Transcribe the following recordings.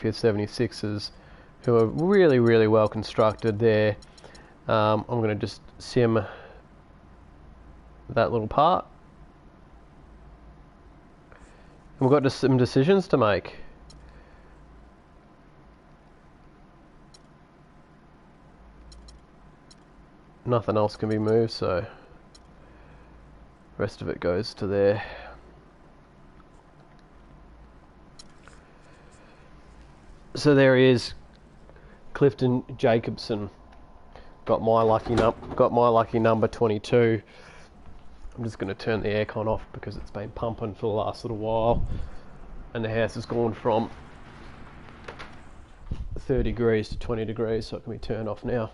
76ers, who are really, really well constructed there. I'm going to just sim that little part. And we've got just some decisions to make. Nothing else can be moved, so the rest of it goes to there. So there he is, Clifton Jacobson. Got my lucky number 22. I'm just going to turn the aircon off because it's been pumping for the last little while, and the house has gone from 30 degrees to 20 degrees, so it can be turned off now.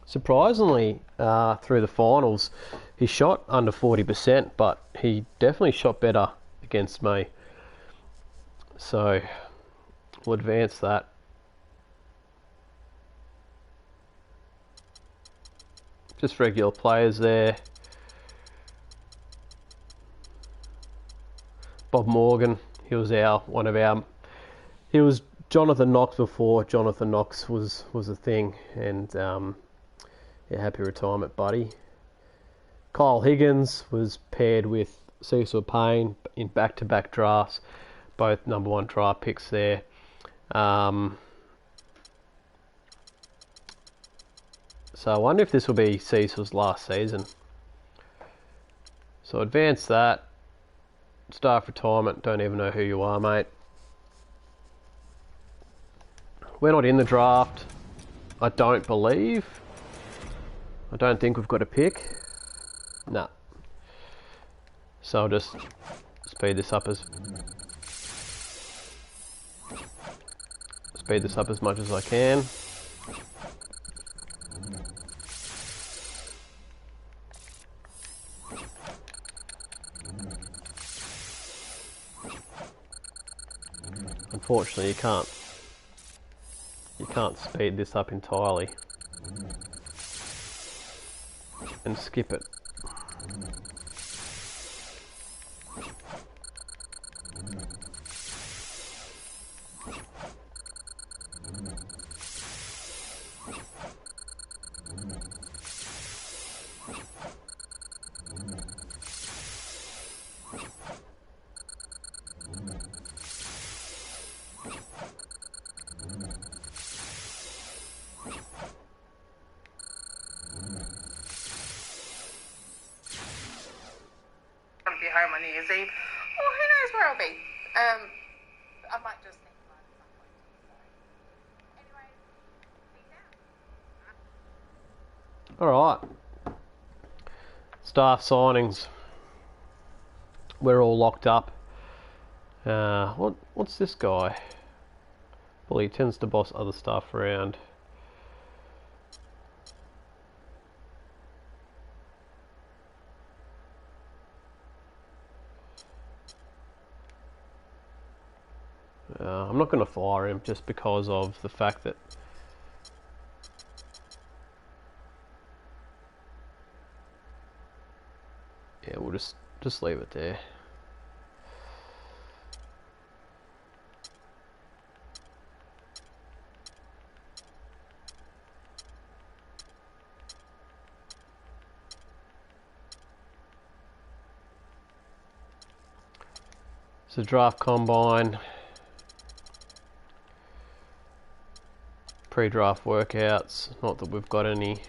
Surprisingly, through the finals, he shot under 40%, but he definitely shot better against me. So we'll advance that. Just regular players there. Bob Morgan, he was he was Jonathan Knox before Jonathan Knox was a thing, and yeah, happy retirement, buddy. Kyle Higgins was paired with Cecil Payne in back-to-back drafts, both number 1 draft picks there. So I wonder if this will be Cecil's last season. So advance that. Staff retirement, don't even know who you are, mate. We're not in the draft, I don't believe. I don't think we've got a pick. Nah. So I'll just speed this up as much as I can. Unfortunately, you can't speed this up entirely and skip it. Home on New Year's Eve, or who knows where I'll be. I might just think about it at some point. So, anyway, peace out. Alright. Staff signings. We're all locked up. What's this guy? Well, he tends to boss other stuff around. I'm not going to fire him just because of the fact that yeah, we'll just leave it there. So draft combine, pre-draft workouts, not that we've got any.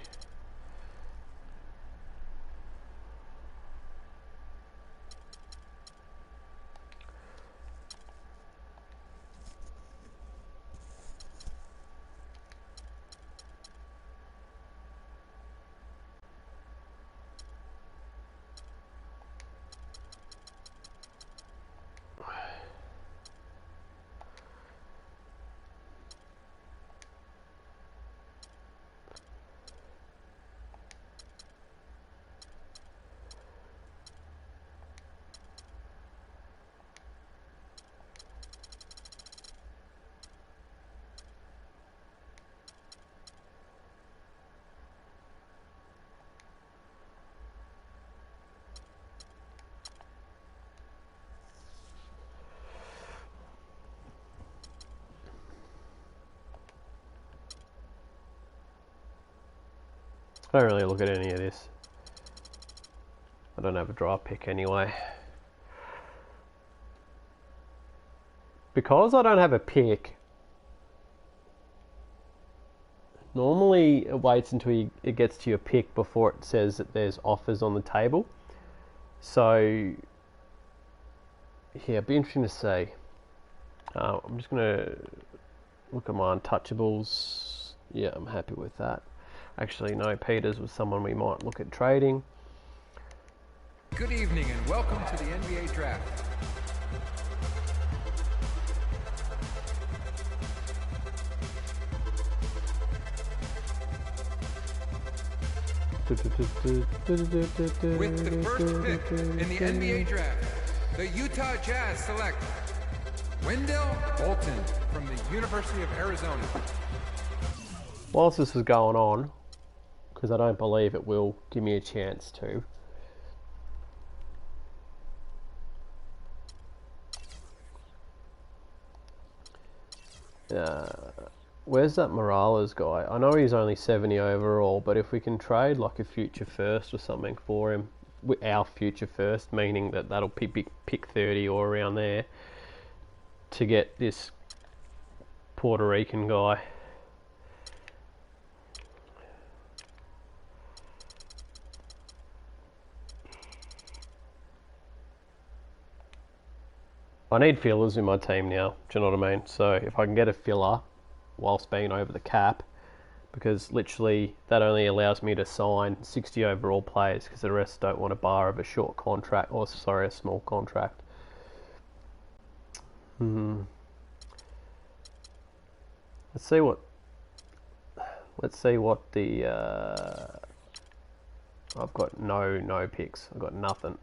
I don't really look at any of this. I don't have a draft pick anyway. Because I don't have a pick, normally it waits until it gets to your pick before it says that there's offers on the table. So, yeah, it'd be interesting to see. I'm just going to look at my untouchables. Yeah, I'm happy with that. Actually, no, Peters was someone we might look at trading. Good evening and welcome to the NBA Draft. With the first pick in the NBA Draft, the Utah Jazz select Wendell Bolton from the University of Arizona. Whilst this is going on, because I don't believe it will give me a chance to, where's that Morales guy? I know he's only 70 overall, but if we can trade like a future first or something for him, our future first, meaning that that'll pick 30 or around there, to get this Puerto Rican guy. I need fillers in my team now, do you know what I mean? So if I can get a filler whilst being over the cap, because literally that only allows me to sign 60 overall players because the rest don't want a bar of a short contract, or sorry, a small contract. Let's see what the I've got no picks. I've got nothing.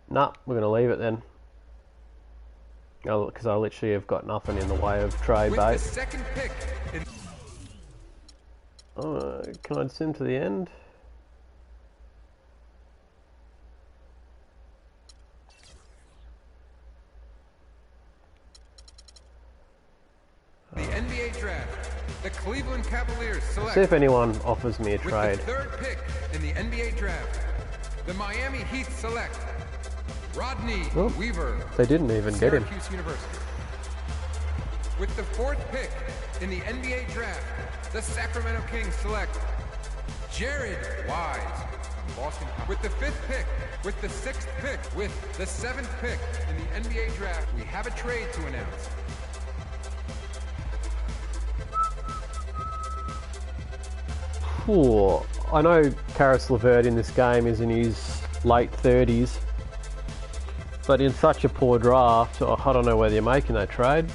Nah, we're going to leave it then. Because I literally have got nothing in the way of trade bait. With the second pick in... Can I sim to the end? The NBA Draft, the Cleveland Cavaliers select... See if anyone offers me a trade. With the third pick in the NBA Draft, the Miami Heat select Rodney Weaver. They didn't even get him. Syracuse University. With the fourth pick in the NBA Draft, the Sacramento Kings select Jared Wise from Boston. With the fifth pick, with the sixth pick, with the seventh pick in the NBA Draft, we have a trade to announce. Ooh, I know Caris LeVert in this game is in his late 30s, but in such a poor draft, I don't know whether you're making that trade.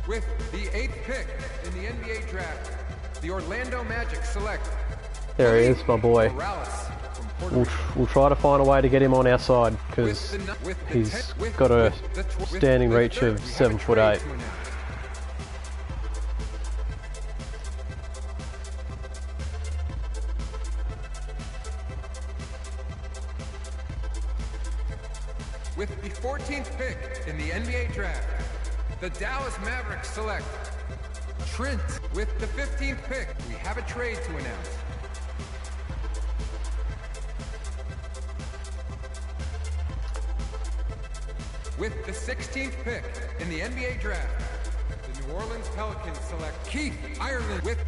With the eighth pick in the NBA Draft, the Orlando Magic select... There he is, my boy. We'll try to find a way to get him on our side, because he's got a standing reach of 7'8". With the 14th pick in the NBA Draft, the Dallas Mavericks select Trent. With the 15th pick, we have a trade to announce. With the 16th pick in the NBA Draft, the New Orleans Pelicans select Keith Ireland. With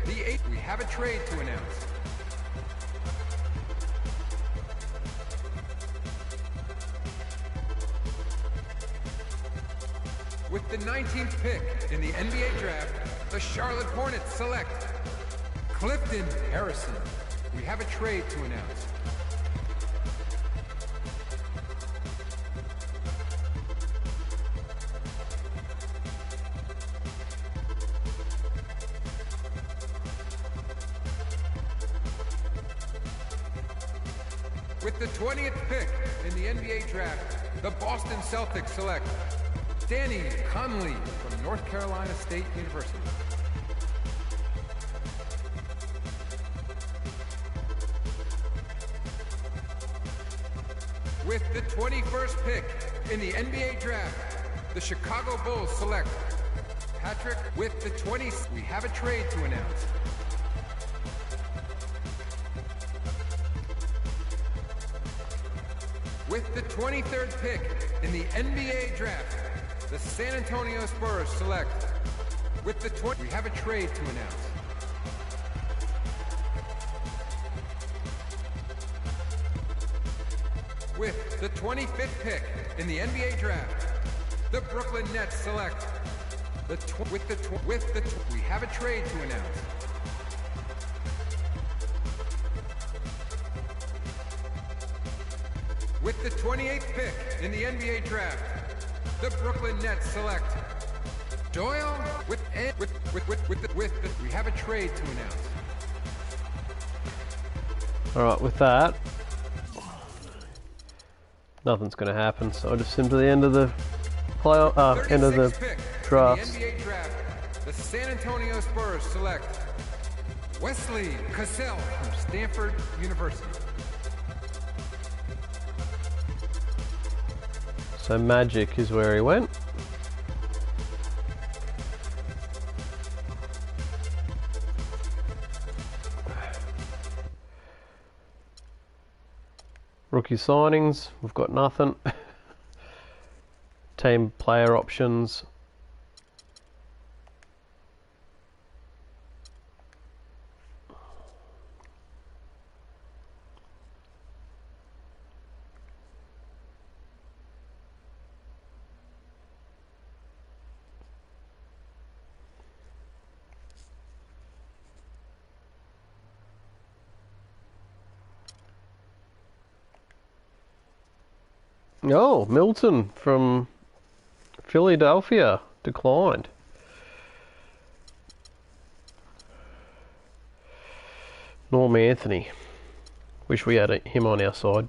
the 8th, we have a trade to announce. With the 19th pick in the NBA Draft, the Charlotte Hornets select Clifton Harrison. We have a trade to announce. With the 20th pick in the NBA Draft, the Boston Celtics select Danny Conley from North Carolina State University. With the 21st pick in the NBA draft, the Chicago Bulls select Patrick with the 20th. We have a trade to announce. With the 23rd pick in the NBA draft, the San Antonio Spurs select. With the 20th, we have a trade to announce. With the 25th pick in the NBA draft, the Brooklyn Nets select. We have a trade to announce. With the 28th pick in the NBA draft, the Brooklyn Nets select Doyle we have a trade to announce. Alright, with that, nothing's going to happen, so I'll just simply end of the end of the drafts. In the NBA draft, the San Antonio Spurs select Wesley Cassell from Stanford University. So Magic is where he went. Rookie signings, we've got nothing. Team player options. Oh, Milton from Philadelphia declined. Norm Anthony. Wish we had him on our side.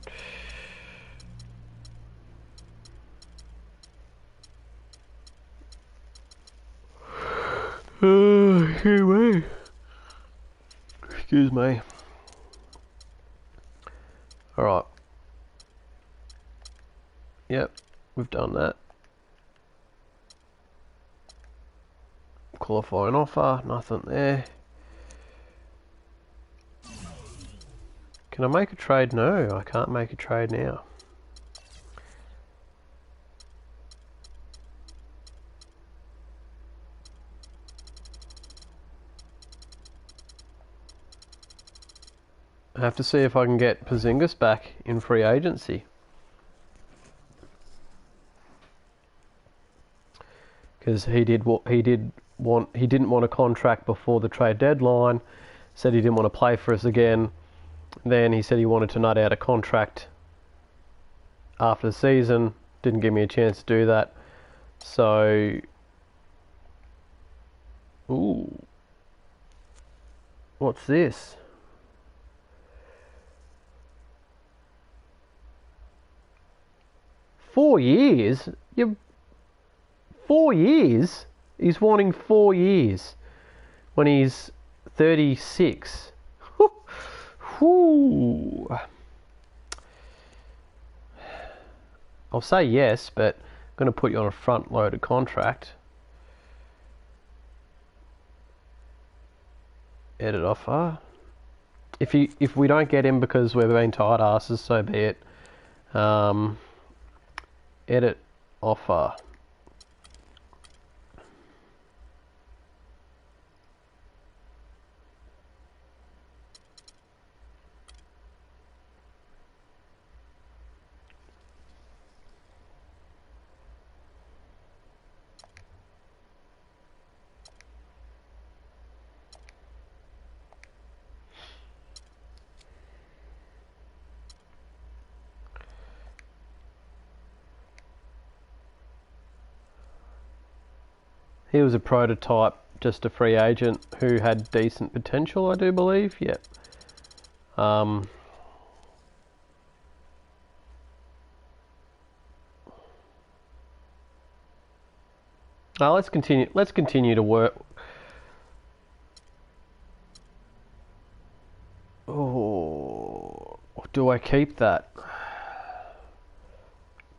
Excuse me. Alright. Yep, we've done that. Qualifying offer, nothing there. Can I make a trade? No, I can't make a trade now. I have to see if I can get Porzingis back in free agency. Because he didn't want a contract before the trade deadline. Said he didn't want to play for us again. Then he said he wanted to nut out a contract after the season. Didn't give me a chance to do that. So, ooh, what's this? Four years? 4 years? He's wanting 4 years when he's 36. Whew. I'll say yes, but I'm going to put you on a front-loaded contract. Edit offer. If we don't get him because we're being tight asses, so be it. Edit offer. He was a prototype, just a free agent who had decent potential, I do believe. Yep. Now let's continue. Let's continue to work. Oh, do I keep that?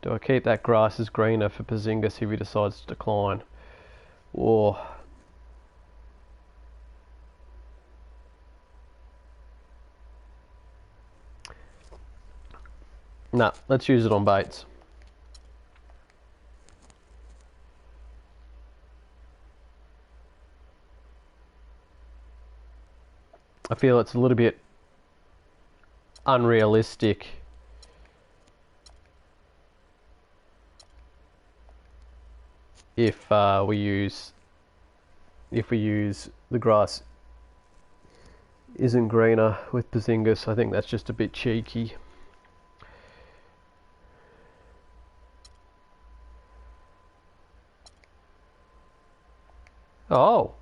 Do I keep that grass as greener for Porzingis if he decides to decline? Or... nah, let's use it on Bates. I feel it's a little bit unrealistic if we use the grass isn't greener with Porzingis. I think that's just a bit cheeky. Oh.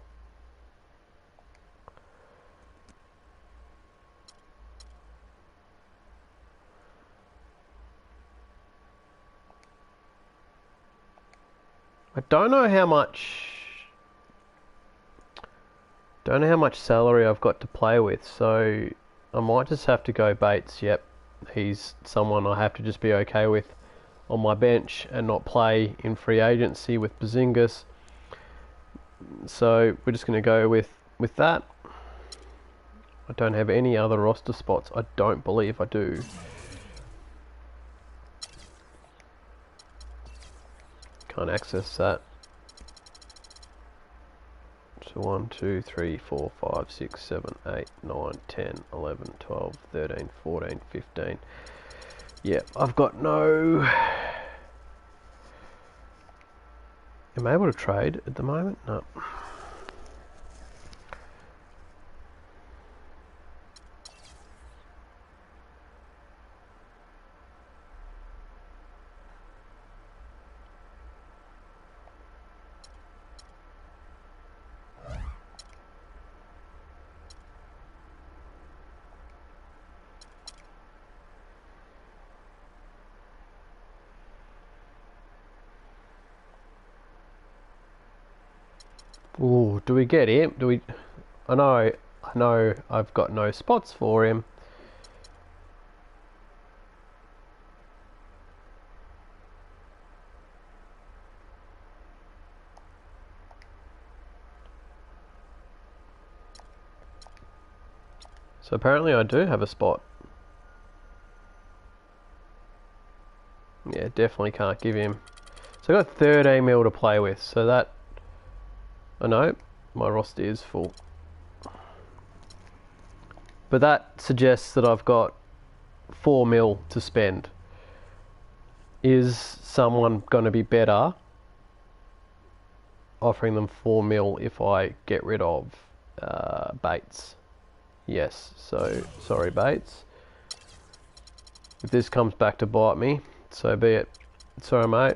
I don't know how much salary I've got to play with, so I might just have to go Bates. Yep, he's someone I have to just be okay with on my bench and not play in free agency with Porzingis. So we're just going to go with that. I don't have any other roster spots. I don't believe I do. Can't access that. So 1, 2, 3, 4, 5, 6, 7, 8, 9, 10, 11, 12, 13, 14, 15. Yeah, I've got no... Am I able to trade at the moment? No. Ooh, do we get him? Do we? I know I've got no spots for him. So apparently I do have a spot. Yeah, definitely can't give him. So I've got 13 mil to play with, so that... I know, my roster is full. But that suggests that I've got 4 mil to spend. Is someone going to be better offering them 4 mil if I get rid of Bates? Yes, so sorry Bates. If this comes back to bite me, so be it. Sorry mate.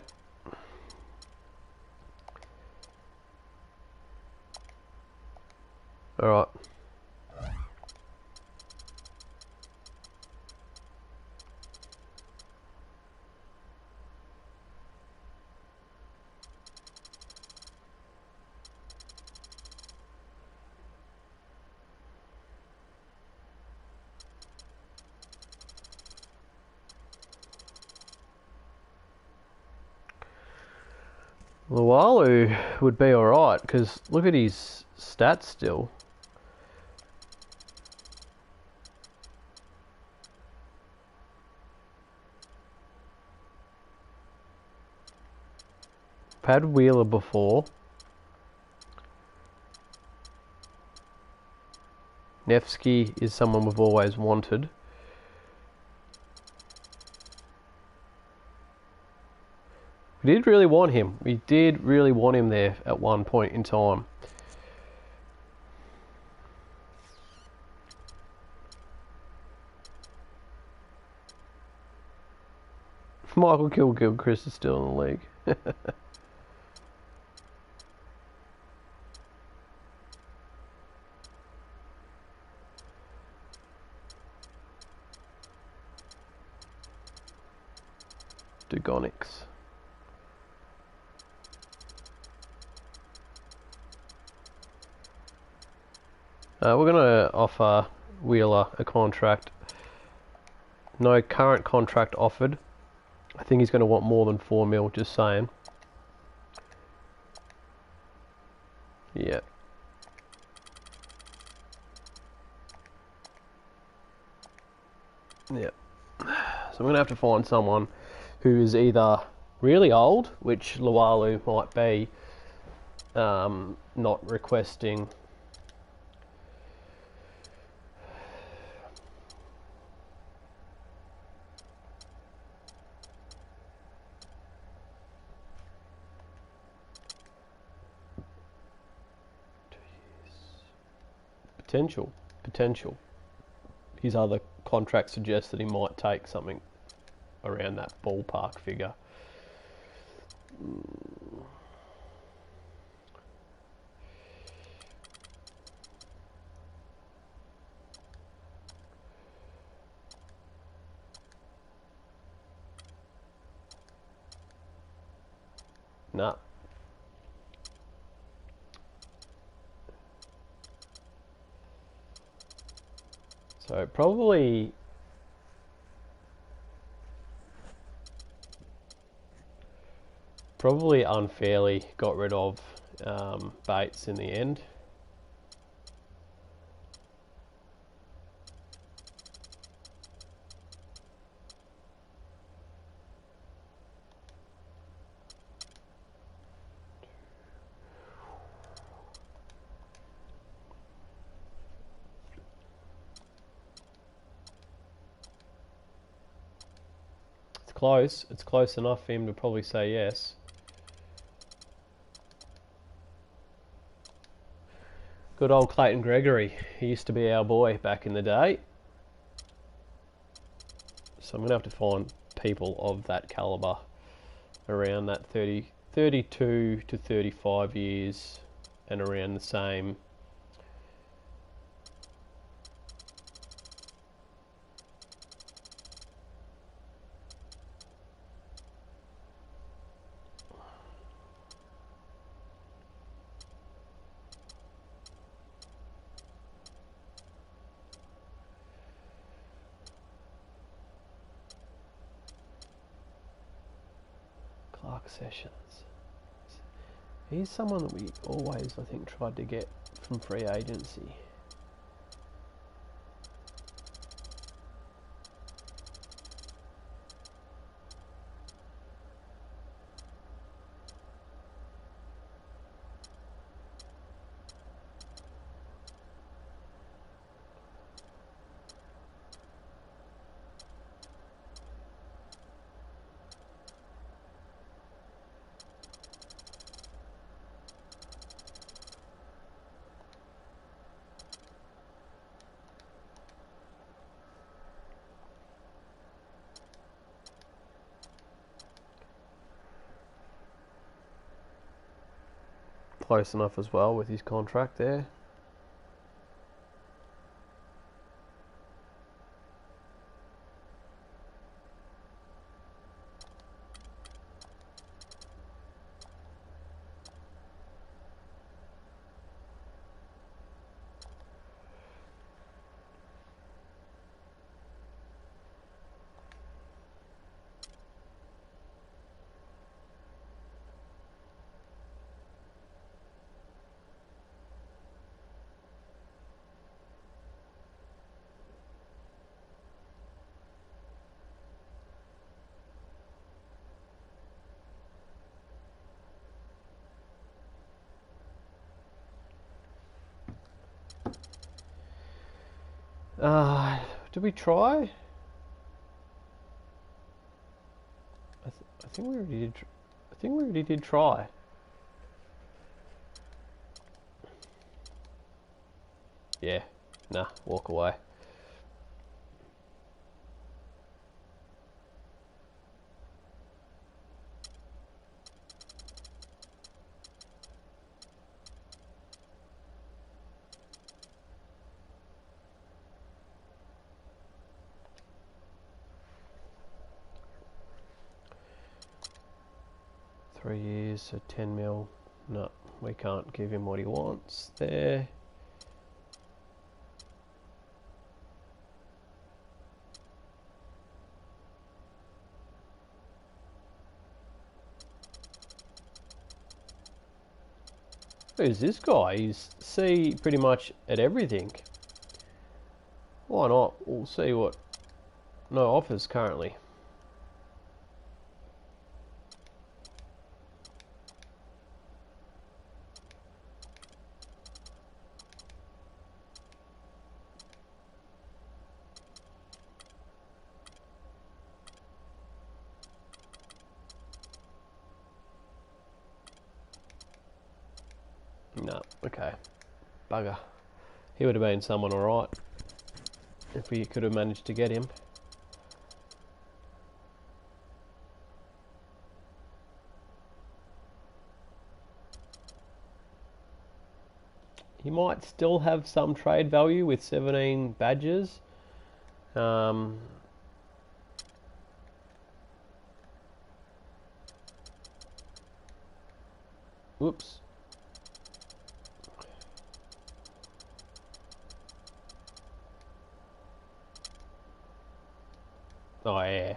Alright. Lualu would be alright, because look at his stats still. I've had Wheeler before. Nevsky is someone we've always wanted. We did really want him. We did really want him there at one point in time. Michael Gilchrist is still in the league. Dugonix. We're going to offer Wheeler a contract. No current contract offered. I think he's going to want more than 4 mil, just saying. Yeah. Yeah. So I'm going to have to find someone who is either really old, which Lualu might be, not requesting. Potential. His other contract suggests that he might take something around that ballpark figure. Nah. So probably unfairly got rid of Bates in the end. It's close enough for him to probably say yes. Good old Clayton Gregory. He used to be our boy back in the day. So I'm going to have to find people of that calibre around that 32 to 35 years and around the same. Clark Sessions. He's someone that we always, I think, tried to get from free agency. Close enough as well with his contract there. Did we try? I think we already did. I think we already did try. Yeah. Nah. Walk away. Three years, so 10 mil. No, we can't give him what he wants there. Who's this guy? He's C pretty much at everything. Why not? We'll see what no offers currently. No, okay. Bugger. He would have been someone alright if we could have managed to get him. He might still have some trade value with 17 badges. Whoops. Oh yeah.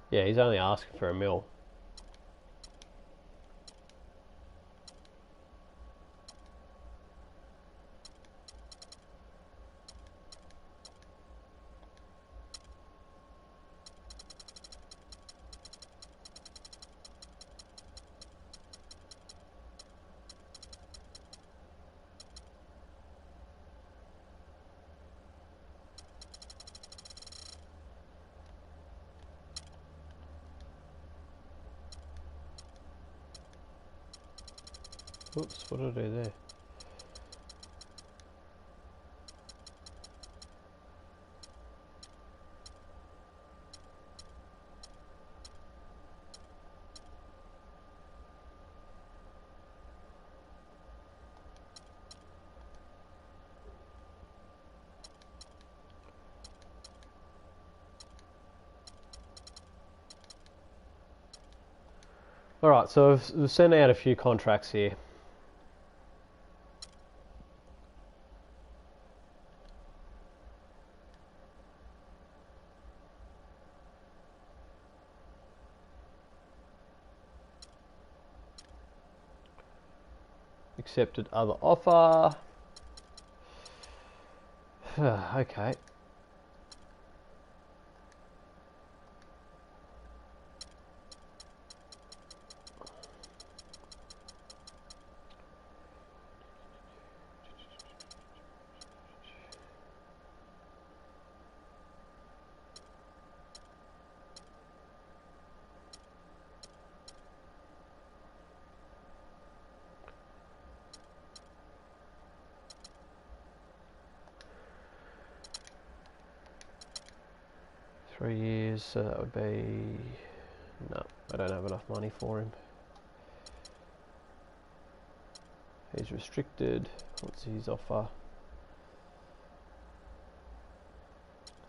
Yeah, he's only asking for $1 mil. Whoops, what did I do there? Alright, so we've sent out a few contracts here. Accepted other offer. Okay. Three years, so that would be... No, I don't have enough money for him. He's restricted. What's his offer?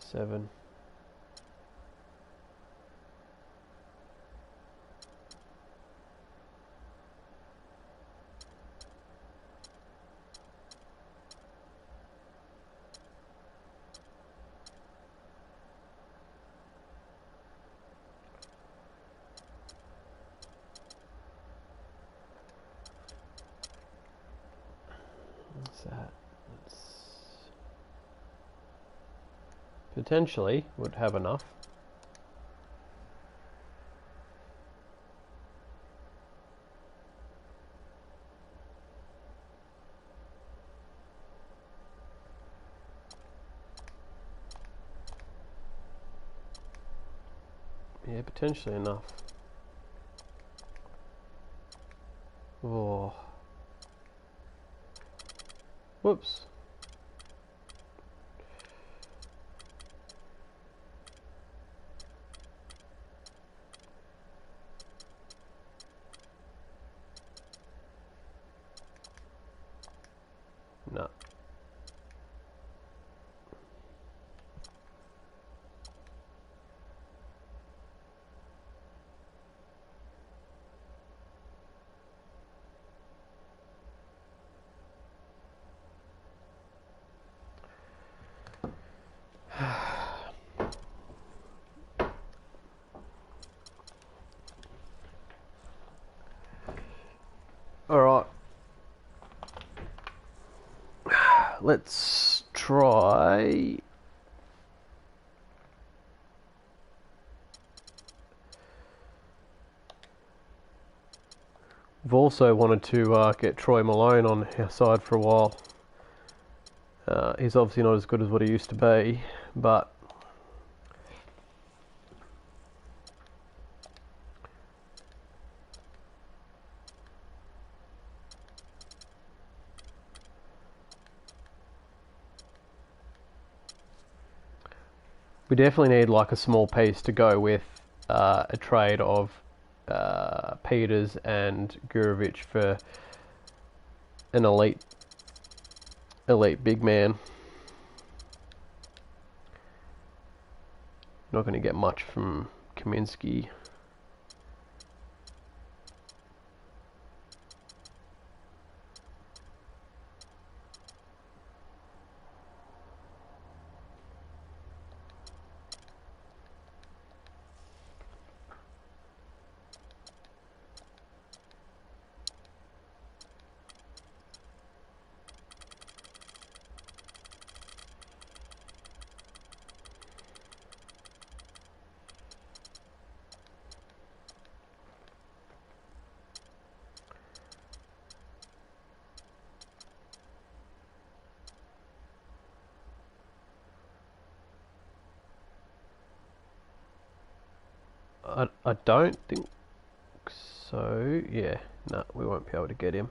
7. What's that? It's potentially would have enough. Yeah, potentially enough. Oh. Whoops. No. let's try. We've also wanted to get Troy Malone on our side for a while. He's obviously not as good as what he used to be, but we definitely need like a small piece to go with a trade of Peters and Gurovic for an elite big man. Not going to get much from Kaminsky. I don't think so. Yeah, no, we won't be able to get him.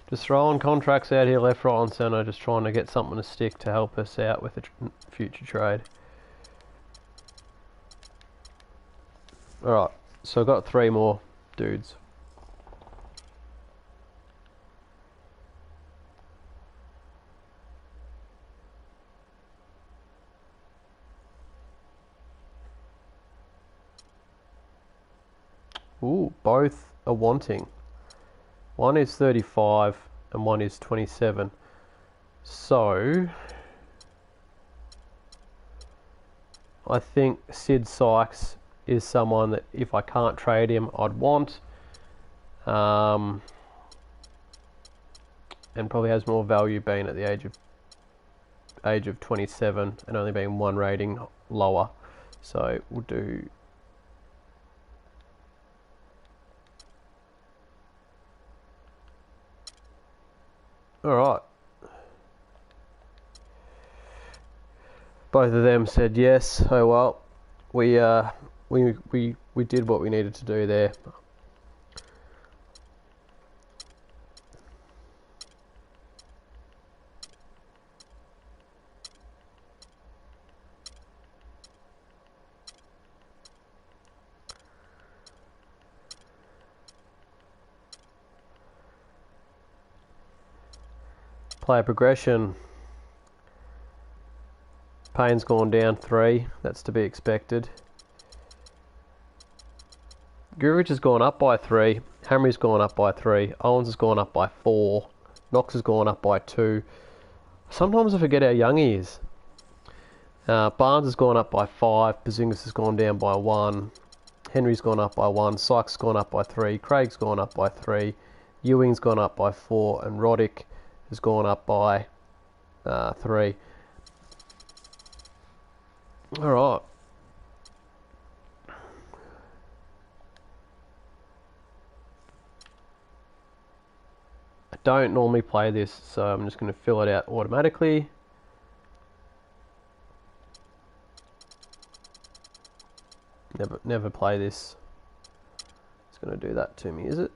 Just throwing contracts out here left, right and centre, just trying to get something to stick to help us out with a future trade. Alright, so I've got 3 more dudes. Ooh, both are wanting. One is 35 and one is 27. So I think Sid Sykes is someone that if I can't trade him, I'd want. And probably has more value being at the age of 27 and only being 1 rating lower. So we'll do. All right. Both of them said yes. Oh well, we did what we needed to do there. Player progression. Payne's gone down 3. That's to be expected. Gurovic has gone up by 3. Hamry's gone up by 3. Owens has gone up by 4. Knox has gone up by 2. Sometimes I forget how young he is. Barnes has gone up by 5. Bazingis has gone down by 1. Henry's gone up by 1. Sykes has gone up by 3. Craig's gone up by 3. Ewing's gone up by 4. And Roddick has gone up by 3. Alright. I don't normally play this, so I'm just going to fill it out automatically. Never play this. It's going to do that to me, is it?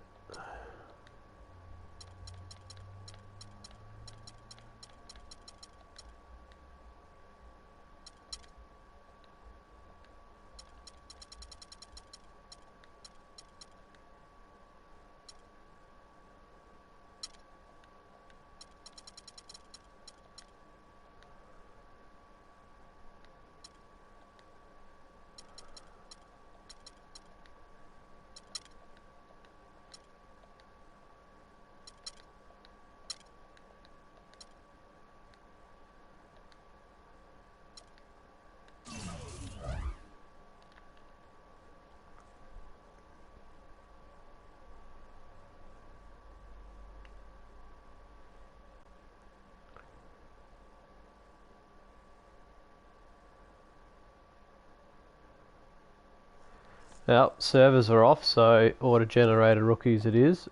Now, servers are off, so auto-generated rookies it is.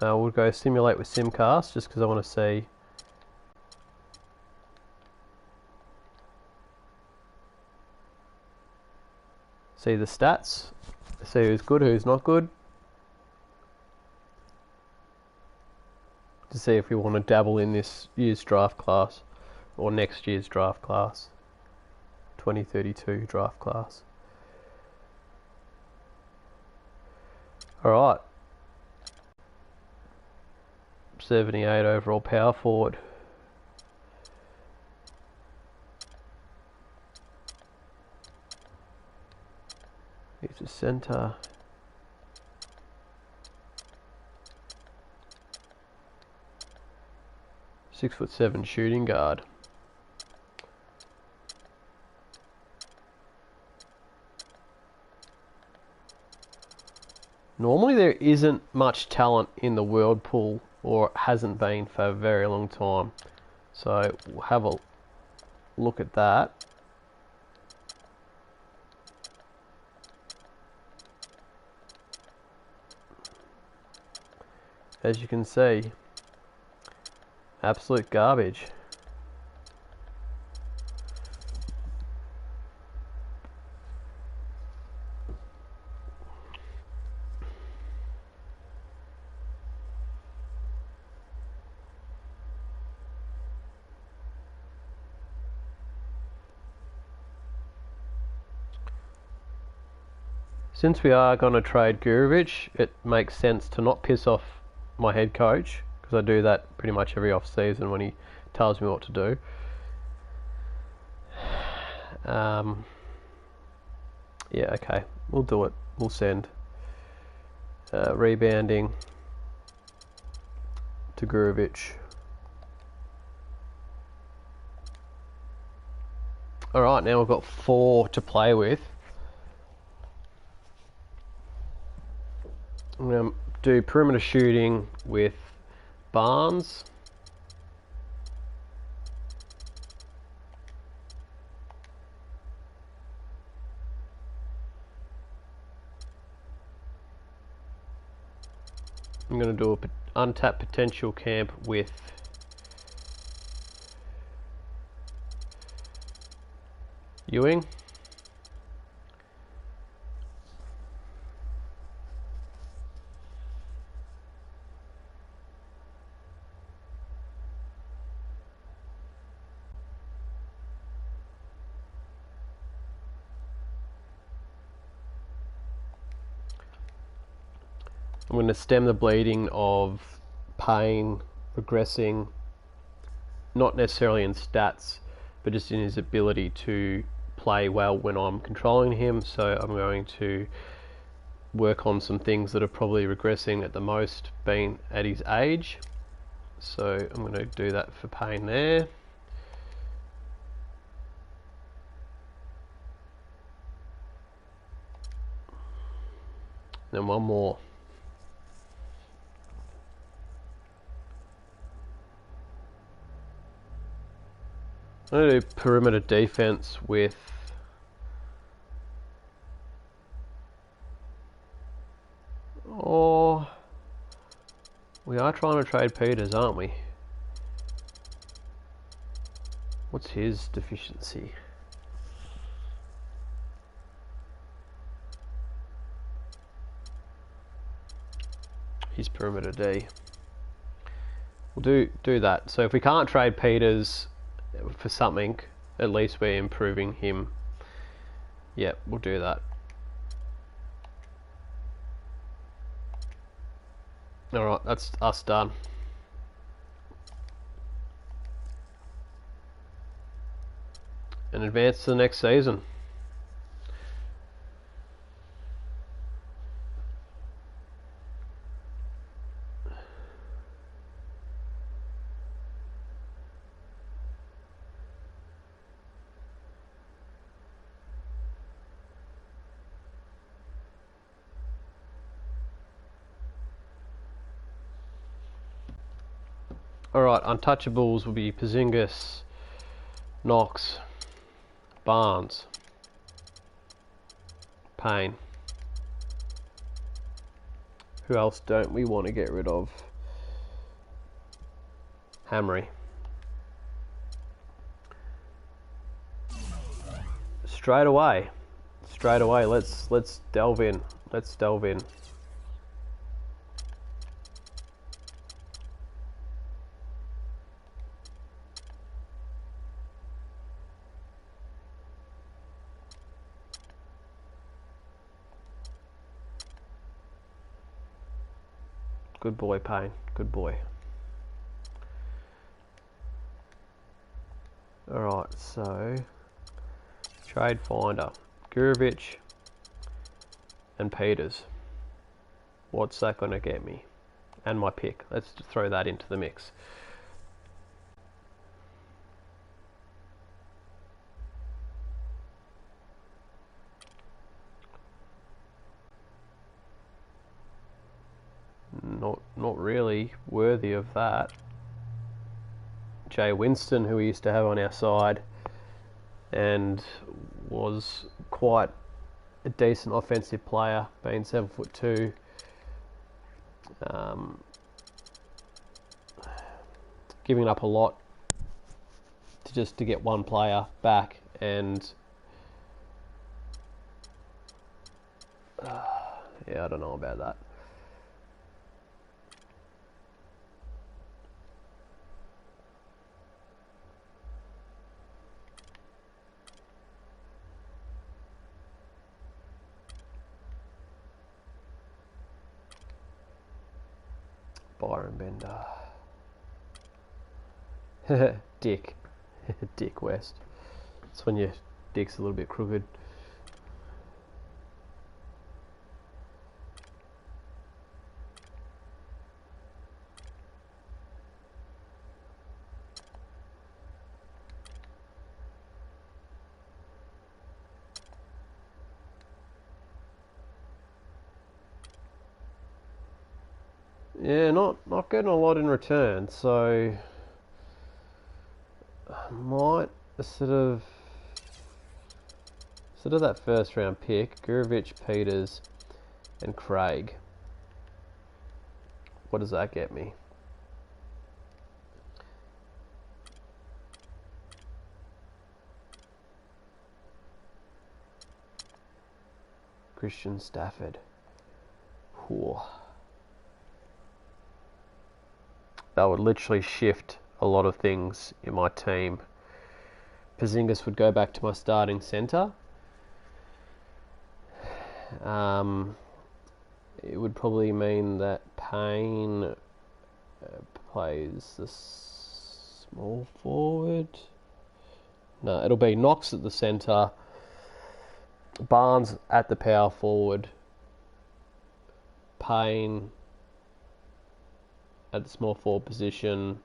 We'll go simulate with Simcast just because I want to see. See the stats, see who's good, who's not good. To see if we want to dabble in this year's draft class or next year's draft class. 2032 draft class. Alright. 78 overall power forward. He's a centre. 6'7" shooting guard. Normally there isn't much talent in the world pool, or hasn't been for a very long time. So we'll have a look at that. As you can see, absolute garbage. Since we are going to trade Gurovic, it makes sense to not piss off my head coach, because I do that pretty much every off season when he tells me what to do. Yeah, okay, we'll do it. We'll send rebounding to Gurovic. Alright, now we've got 4 to play with. I'm going to do perimeter shooting with Barnes. I'm going to do an untapped potential camp with Ewing. I'm going to stem the bleeding of Payne regressing, not necessarily in stats, but just in his ability to play well when I'm controlling him. So I'm going to work on some things that are probably regressing at the most, being at his age. So I'm going to do that for Payne there. Then one more. I'm going to do perimeter defense with we are trying to trade Peters, aren't we? What's his deficiency? His perimeter D. We'll do that. So if we can't trade Peters for something, at least we're improving him. Yeah, we'll do that. Alright, that's us done. And advance to the next season. Alright, untouchables will be Porzingis, Knox, Barnes. Payne. Who else don't we want to get rid of? Hamry. Straight away, let's delve in. Let's delve in. Good boy, Payne. Good boy. Alright, so trade finder. Gurovic and Peters. What's that going to get me? And my pick. Let's throw that into the mix. Not really worthy of that. Jay Winston, who we used to have on our side and was quite a decent offensive player, being 7'2". Giving up a lot to get one player back, and yeah, I don't know about that. Byron Bender. Dick. Dick West. It's when your dick's a little bit crooked. Yeah, not getting a lot in return, so I might instead of that first round pick, Gurovic, Peters, and Craig. What does that get me? Christian Stafford. Whew. That would literally shift a lot of things in my team. Porzingis would go back to my starting centre. It would probably mean that Payne plays the small forward. No, it'll be Knox at the centre, Barnes at the power forward, Payne at the small forward position,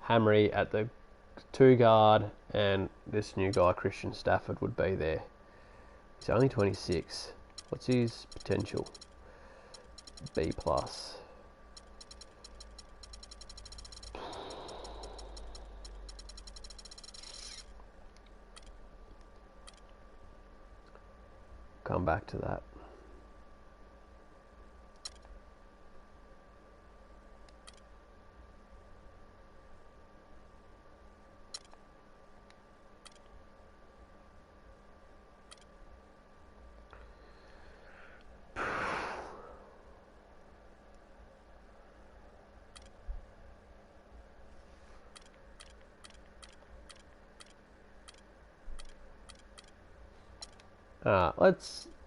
Hamry at the 2 guard, and this new guy Christian Stafford would be there. He's only 26. What's his potential? B+. Come back to that.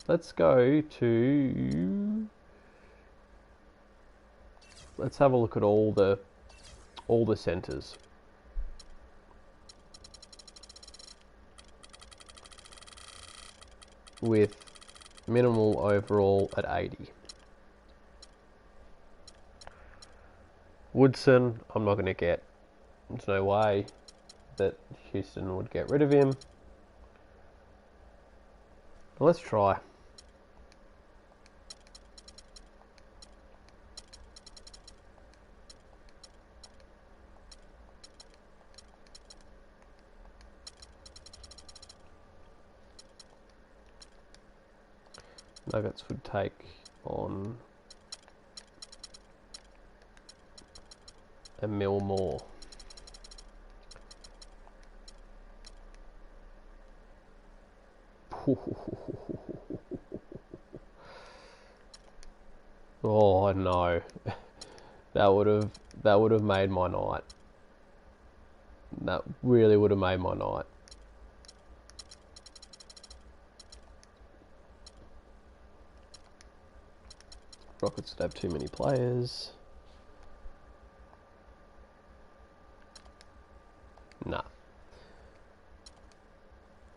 Let's go to. Let's have a look at all the centres. With minimal overall at 80. Woodson, I'm not going to get. There's no way that Houston would get rid of him. Let's try. Nuggets would take on a mil more. Oh no, that would have made my night. That really would have made my night. Rockets would have too many players. Nah.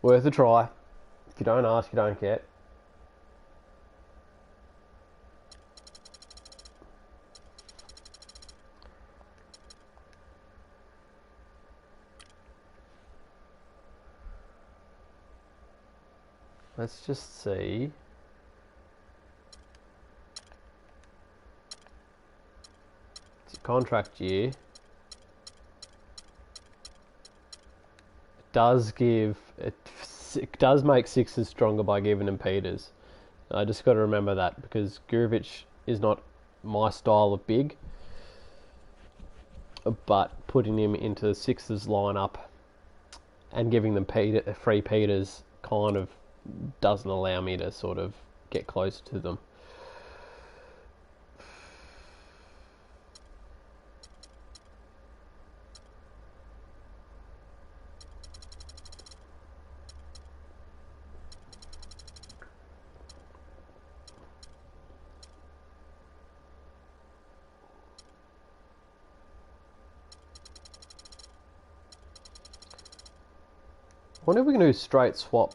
Worth a try. If you don't ask, you don't get. Let's just see. It's a contract year. It does make Sixers stronger by giving them Peters. I just got to remember that because Gurovic is not my style of big, but putting him into the Sixers lineup and giving them free Peters kind of doesn't allow me to sort of get close to them. I wonder if we can do straight swap.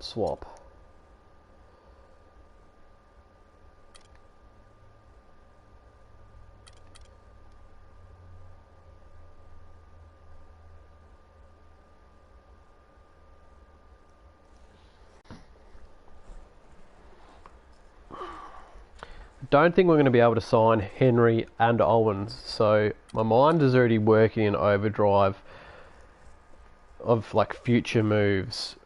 Don't think we're going to be able to sign Henry and Owens, so my mind is already working in overdrive of like future moves.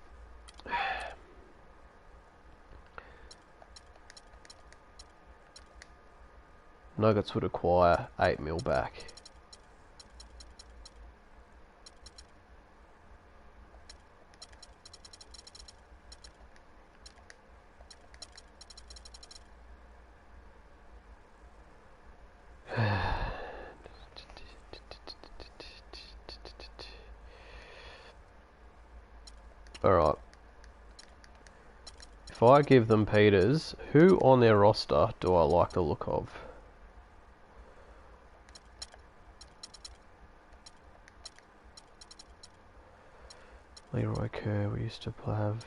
Nuggets would acquire 8 mil back. Alright. If I give them Peters, who on their roster do I like the look of? Leroy Kerr, we used to have.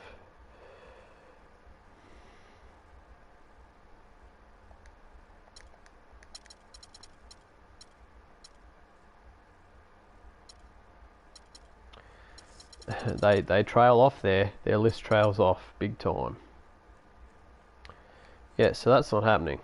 They trail off there. Their list trails off big time. Yeah, so that's not happening.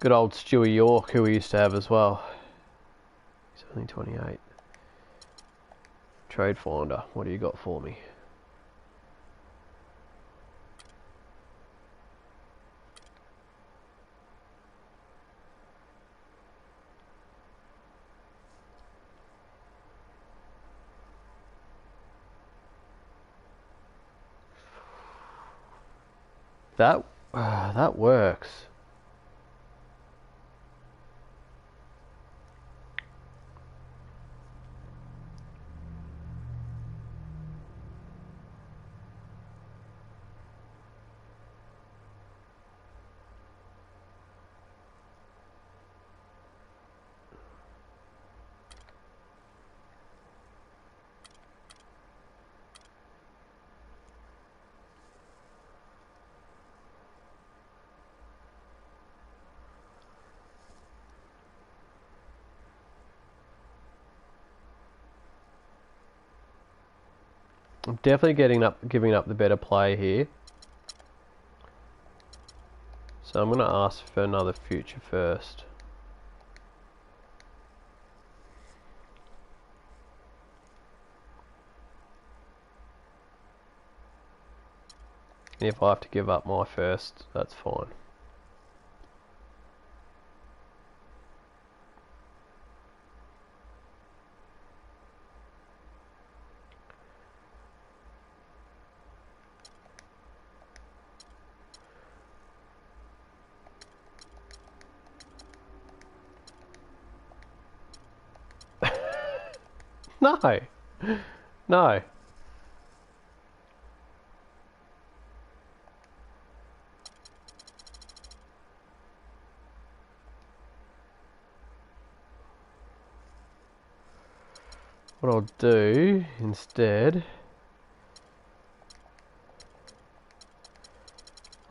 Good old Stewie York, who we used to have as well. He's only 28. Trade finder, what do you got for me? That works. I'm definitely giving up the better play here. So I'm going to ask for another future first. If I have to give up my first, that's fine. No. No. What I'll do instead,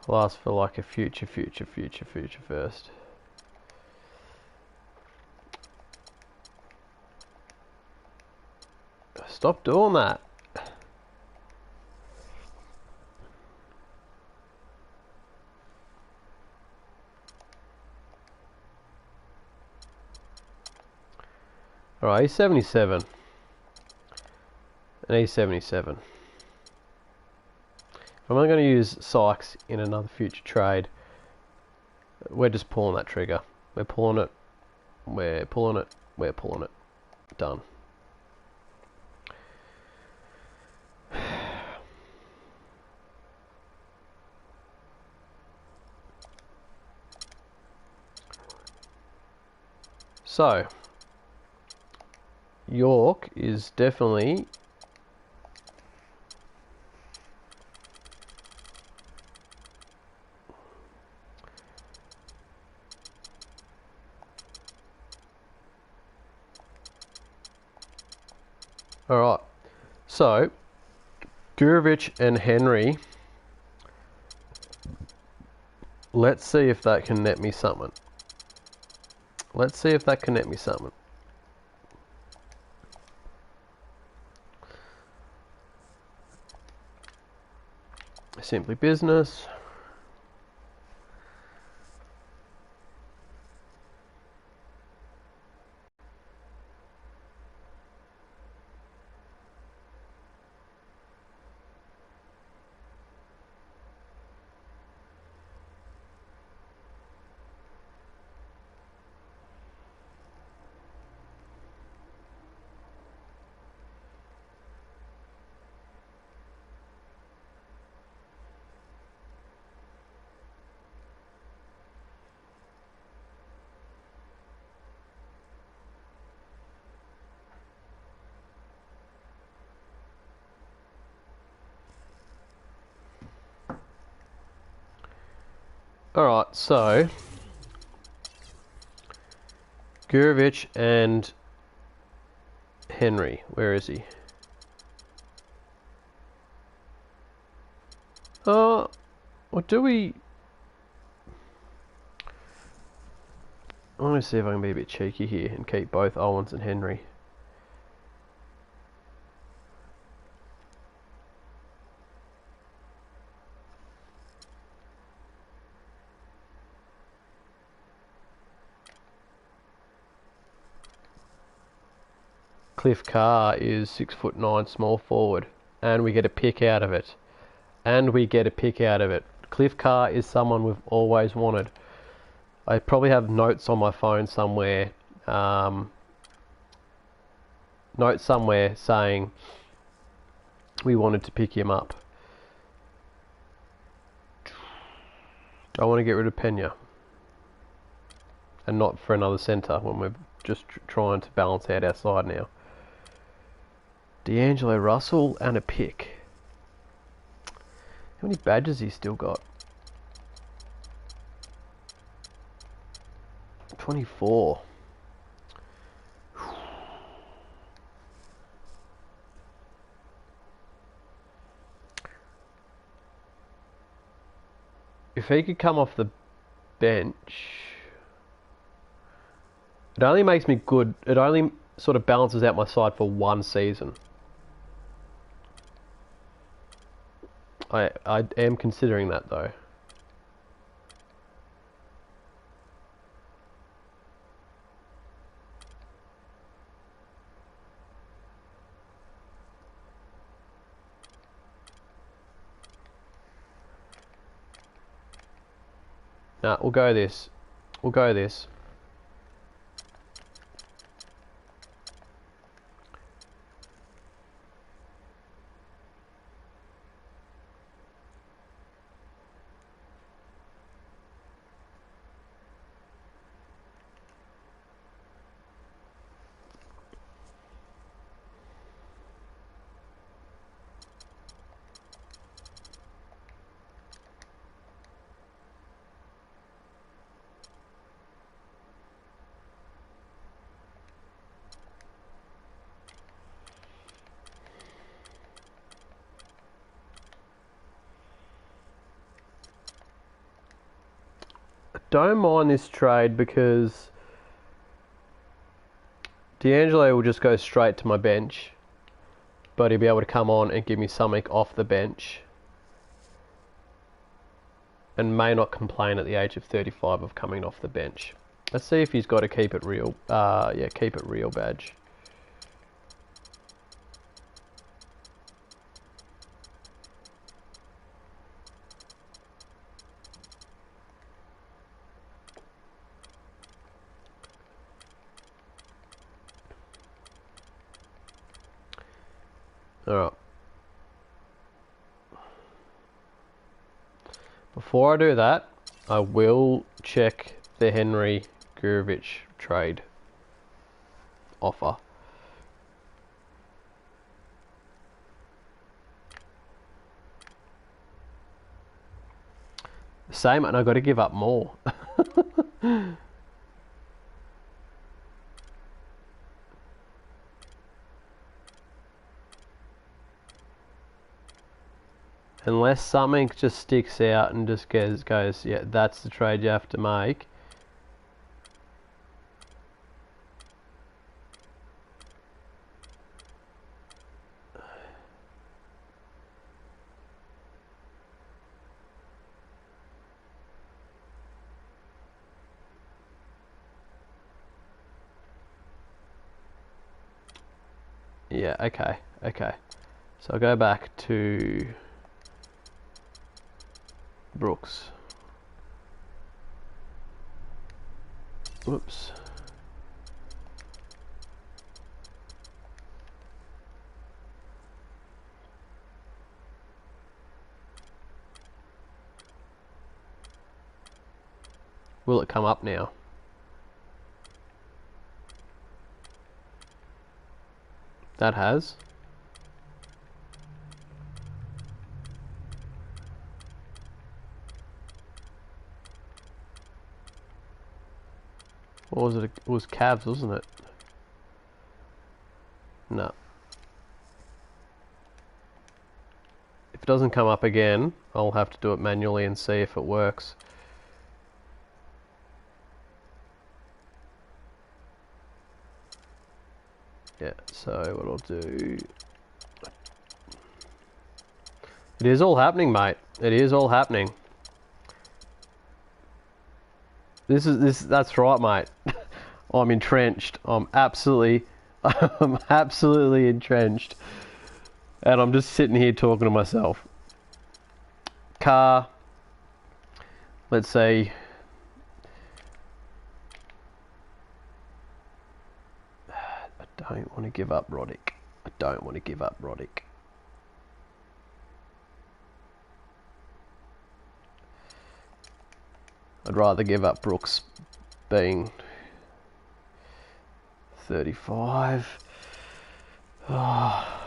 I'll ask for like a future first. Stop doing that. Alright, he's 77. And he's 77. If I'm not going to use Sykes in another future trade, we're just pulling that trigger. We're pulling it. We're pulling it. We're pulling it. Done. So, York is definitely alright. So, Gurovic and Henry, let's see if that can net me something. Let's see if that can net me something. Simply business. Alright, so Gurovic and Henry, where is he? Or do we... I'm going to see if I can be a bit cheeky here and keep both Owens and Henry. Cliff Carr is 6'9" small forward, and we get a pick out of it. Cliff Carr is someone we've always wanted. I probably have notes on my phone somewhere. Notes somewhere saying we wanted to pick him up. I want to get rid of Pena, and not for another centre when we're just trying to balance out our side now. D'Angelo Russell and a pick. How many badges he still got? 24. If he could come off the bench, it only makes me good. It only sort of balances out my side for one season. I am considering that though. Nah, we'll go this. We'll go this. Don't mind this trade because D'Angelo will just go straight to my bench, but he'll be able to come on and give me something off the bench, and may not complain at the age of 35 of coming off the bench. Let's see if he's got a keep it real. Yeah, keep it real badge. Alright. Before I do that, I will check the Henry Gurovich trade offer. Same, and I got to give up more. Unless something just sticks out and just goes, yeah, that's the trade you have to make. Yeah, okay, okay. So I'll go back to Brooks. Whoops. Will it come up now? That has. What was it? It was Cavs, wasn't it? No. If it doesn't come up again, I'll have to do it manually and see if it works. Yeah, so what I'll do... It is all happening, mate. It is all happening. That's right, mate. I'm entrenched. I'm absolutely entrenched. And I'm just sitting here talking to myself. Car. Let's see. I don't want to give up Roddick. I don't want to give up Roddick. I'd rather give up Brooks being 35. Oh.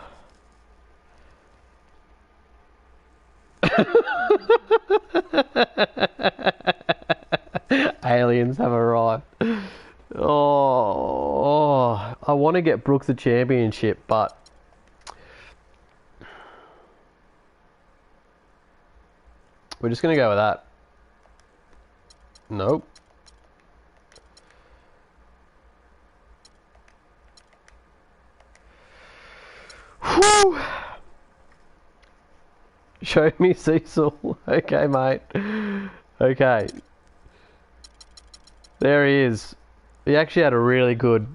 Aliens have arrived. Oh, I want to get Brooks a championship, but we're just going to go with that. Nope. Whew. Show me Cecil. Okay, mate. Okay. There he is. He actually had a really good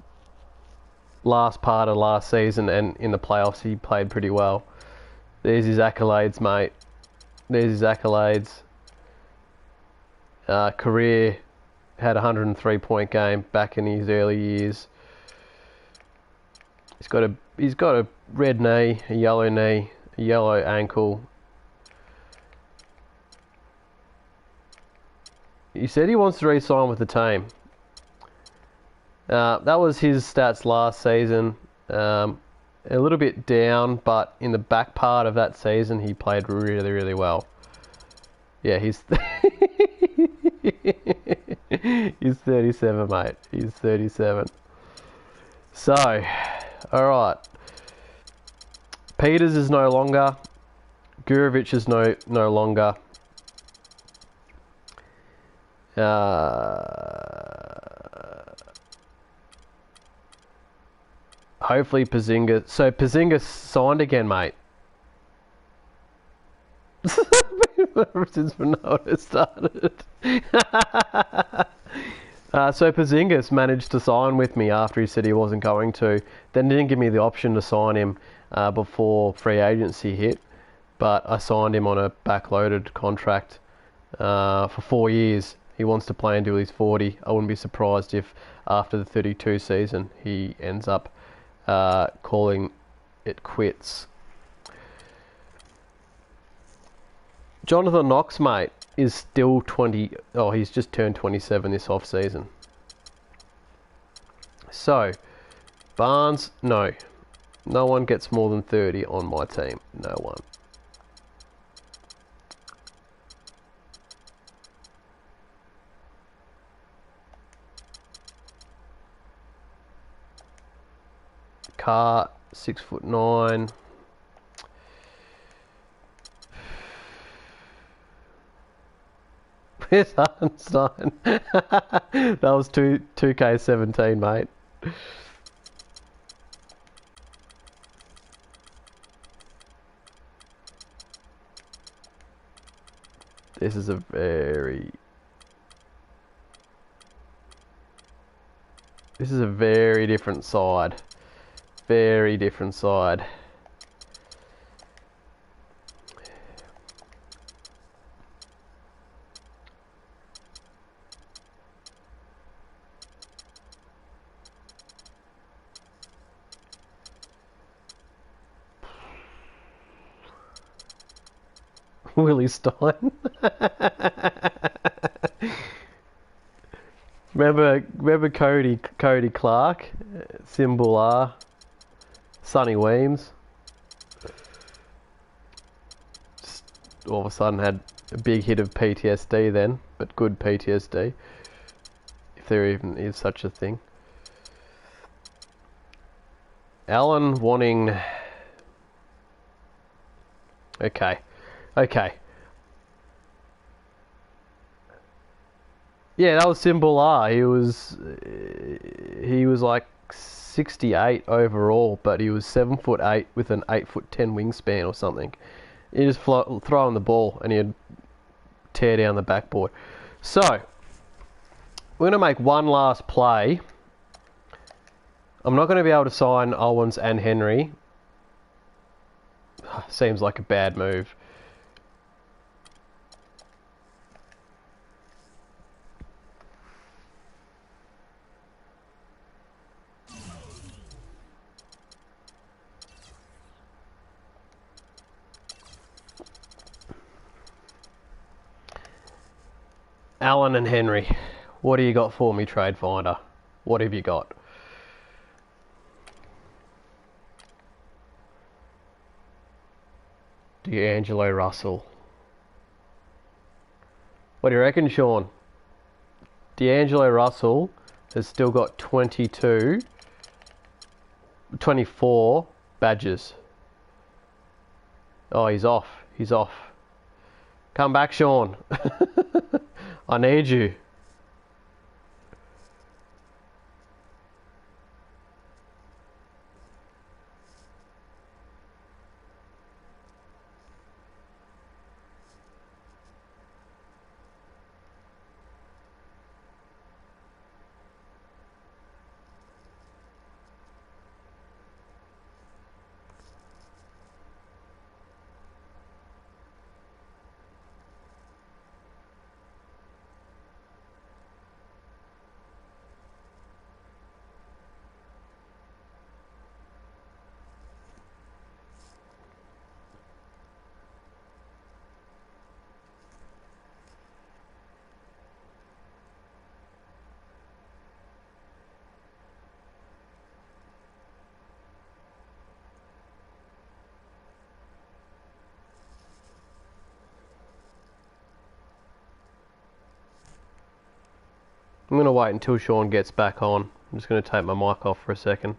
last part of last season, and in the playoffs he played pretty well. There's his accolades, mate. There's his accolades. career, had a 103-point game back in his early years. He's got a red knee, a yellow ankle. He said he wants to re-sign with the team. That was his stats last season. A little bit down, but in the back part of that season, he played really, really well. Yeah, he's he's 37, mate. He's 37. So, all right. Peters is no longer. Gurovic is no longer. Hopefully Porzingis. So Porzingis signed again, mate. Since Ronaldo started. So Porzingis managed to sign with me after he said he wasn't going to. Then didn't give me the option to sign him before free agency hit. But I signed him on a backloaded contract for 4 years. He wants to play until he's 40. I wouldn't be surprised if after the 32 season he ends up calling it quits. Jonathan Knox, mate, is still 20. Oh, he's just turned 27 this off season. So, Barnes, no. No one gets more than 30 on my team. No one. Carr, 6'9". Where's Hartenstein? That was 2K17, mate. This is a very different side. Very different side. Willie Stein. Remember Cody Clark, Symbol R, Sonny Weems. Just all of a sudden had a big hit of PTSD then, but good PTSD, if there even is such a thing. Allen wanting. Okay. Yeah, that was Symbol R. He was like 68 overall, but he was 7'8" with an 8'10" wingspan or something. He just throw on the ball and he'd tear down the backboard. So we're gonna make one last play. I'm not going to be able to sign Owens and Henry. Seems like a bad move. Allen and Henry, what do you got for me, Trade Finder? What have you got? D'Angelo Russell. What do you reckon, Sean? D'Angelo Russell has still got 24 badges. Oh, he's off. Come back, Sean. I need you. I'm going to wait until Sean gets back on. I'm just going to take my mic off for a second.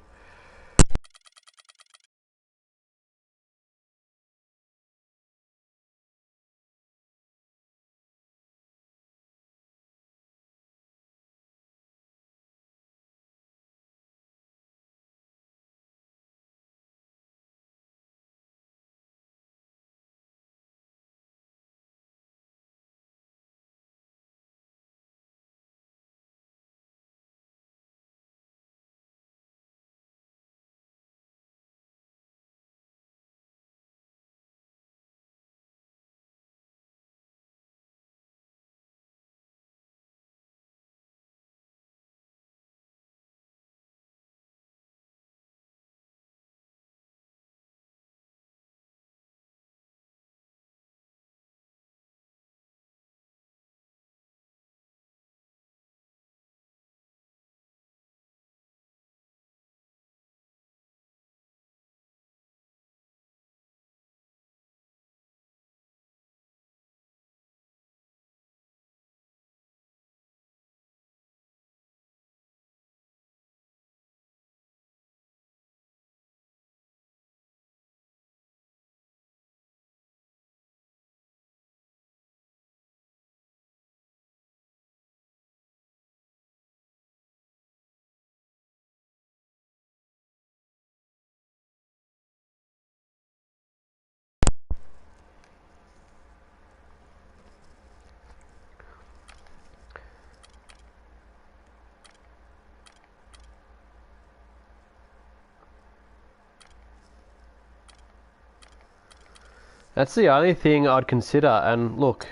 That's the only thing I'd consider, and look,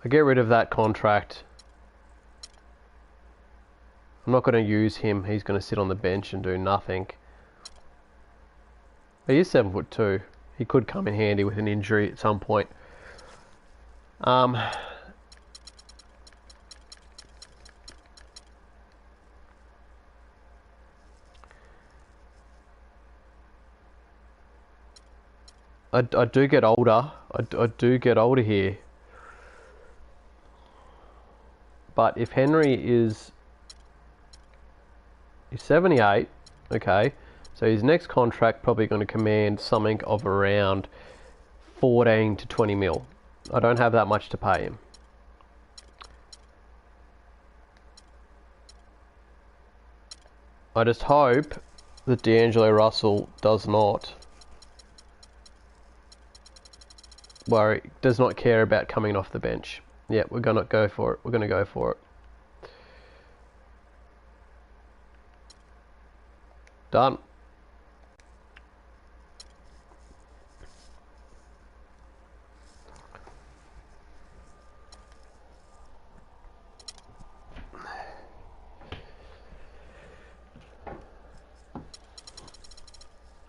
I get rid of that contract. I'm not going to use him. He's going to sit on the bench and do nothing. He is 7'2". He could come in handy with an injury at some point. I do get older. I do get older here. But if Henry is 78, okay, so his next contract probably going to command something of around 14 to 20 mil. I don't have that much to pay him. I just hope that D'Angelo Russell does not does not care about coming off the bench. Yeah, we're gonna go for it. We're gonna go for it. Done.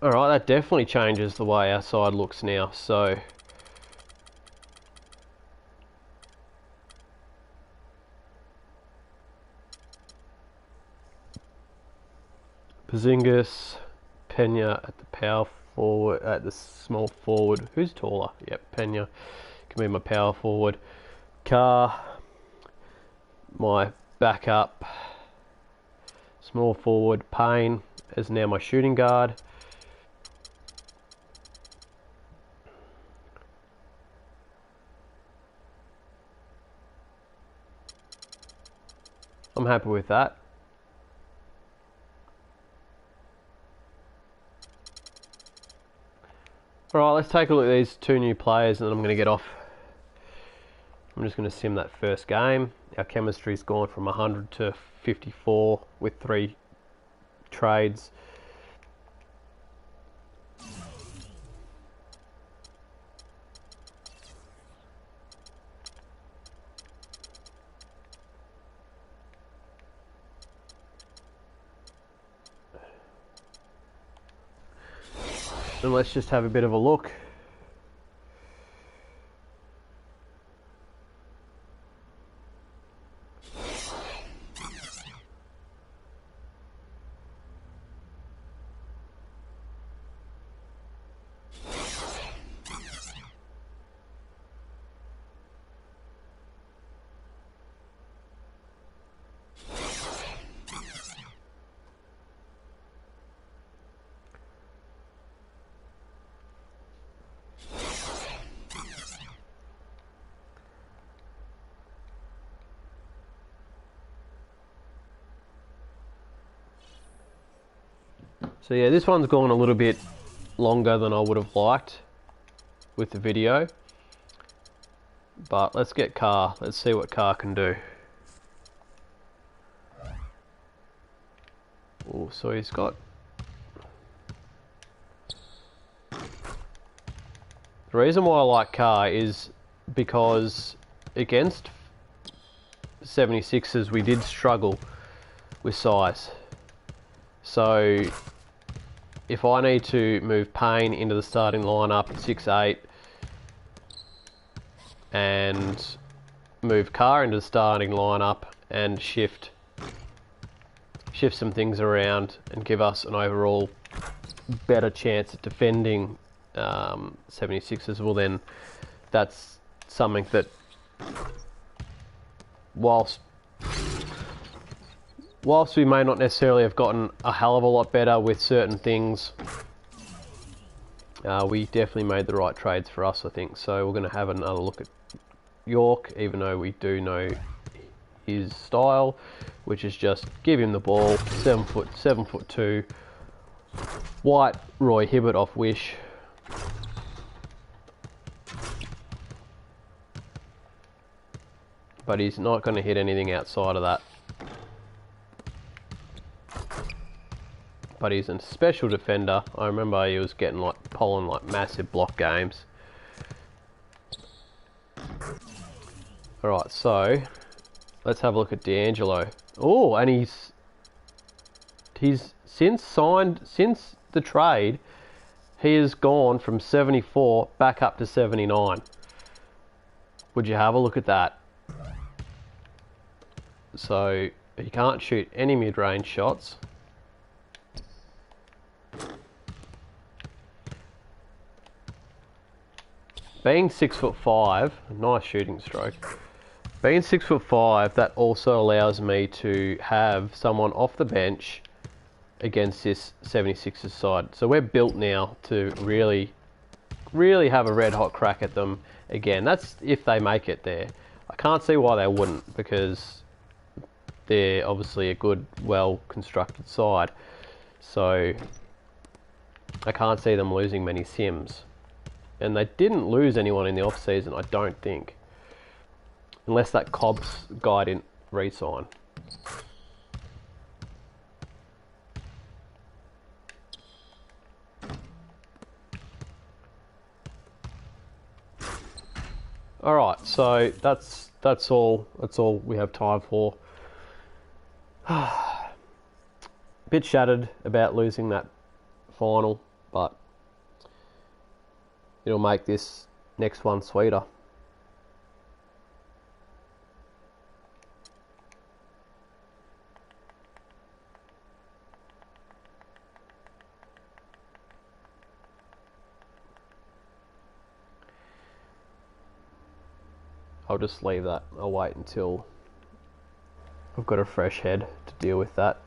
Alright, that definitely changes the way our side looks now, so Porzingis, Pena at the power forward, at the small forward. Who's taller? Yep, Pena can be my power forward. Carr, my backup. Small forward. Payne is now my shooting guard. I'm happy with that. Alright, let's take a look at these two new players and then I'm going to get off. I'm just going to sim that first game. Our chemistry's gone from 100 to 54 with 3 trades. And let's just have a bit of a look. So yeah, this one's gone a little bit longer than I would have liked with the video. But let's get Car. Let's see what Car can do. Oh, so he's got... The reason why I like Car is because against 76ers we did struggle with size. So if I need to move Payne into the starting lineup at 6'8" and move Car into the starting lineup and shift some things around and give us an overall better chance at defending 76ers, well then that's something that whilst we may not necessarily have gotten a hell of a lot better with certain things, we definitely made the right trades for us, I think. So we're going to have another look at York, even though we do know his style, which is just give him the ball, 7'2", white Roy Hibbert off Wish. But he's not going to hit anything outside of that. But he's a special defender. I remember he was getting pulling massive block games. Alright, so let's have a look at D'Angelo. Oh, and he's since the trade, he has gone from 74 back up to 79. Would you have a look at that? So he can't shoot any mid-range shots. Being 6'5", nice shooting stroke. Being 6'5", that also allows me to have someone off the bench against this 76ers side. So we're built now to really have a red hot crack at them again. That's if they make it there. I can't see why they wouldn't, because they're obviously a good, well constructed side. So I can't see them losing many Sims. And they didn't lose anyone in the off season, I don't think. Unless that Cobbs guy didn't re-sign. Alright, so that's all we have time for. Bit shattered about losing that final, but it'll make this next one sweeter. I'll just leave that. I'll wait until I've got a fresh head to deal with that.